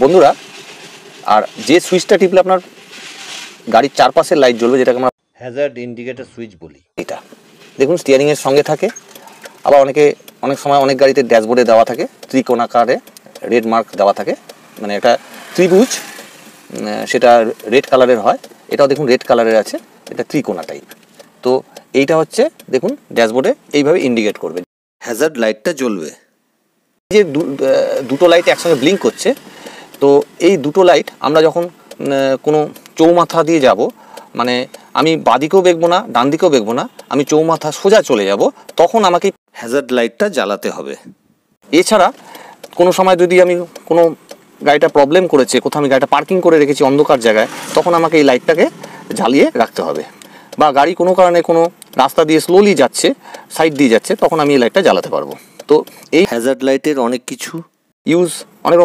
বন্ধুরা, আর যে সুইচটা টিপলে আপনার গাড়ির চারপাশের লাইট জ্বলবে, যেটাকে আমরা হ্যাজার্ড ইন্ডিকেটর সুইচ বলি, এটা দেখুন স্টিয়ারিংয়ের সঙ্গে থাকে। আবার অনেক সময় অনেক গাড়িতে ড্যাশবোর্ডে দেওয়া থাকে, ত্রিকোণাকারে রেড মার্ক দেওয়া থাকে, মানে একটা ত্রিভুজ, সেটা রেড কালারের হয়। এটাও দেখুন রেড কালারের আছে, এটা ত্রিকোণা টাইপ। তো এইটা হচ্ছে দেখুন ড্যাশবোর্ডে এইভাবে ইন্ডিকেট করবে, হ্যাজার্ড লাইটটা জ্বলবে। যে দুটো লাইট একসঙ্গে ব্লিঙ্ক করছে, তো এই দুটো লাইট আমরা যখন কোনো চৌমাথা দিয়ে যাব, মানে আমি বাঁদিকেও দেখবো না ডান দিকেও দেখবো না, আমি চৌমাথা সোজা চলে যাব, তখন আমাকে হ্যাজার্ড লাইটটা জ্বালাতে হবে। এছাড়া কোনো সময় যদি আমি কোনো গাড়িটা প্রবলেম করেছে, কোথাও আমি গাড়িটা পার্কিং করে রেখেছি অন্ধকার জায়গায়, তখন আমাকে এই লাইটটাকে জ্বালিয়ে রাখতে হবে। বা গাড়ি কোনো কারণে কোনো রাস্তা দিয়ে স্লোলি যাচ্ছে, সাইড দিয়ে যাচ্ছে, তখন আমি এই লাইটটা জ্বালাতে পারবো। তো এই হ্যাজার্ড লাইটের অনেক কিছু ইউজ, অনেক রকম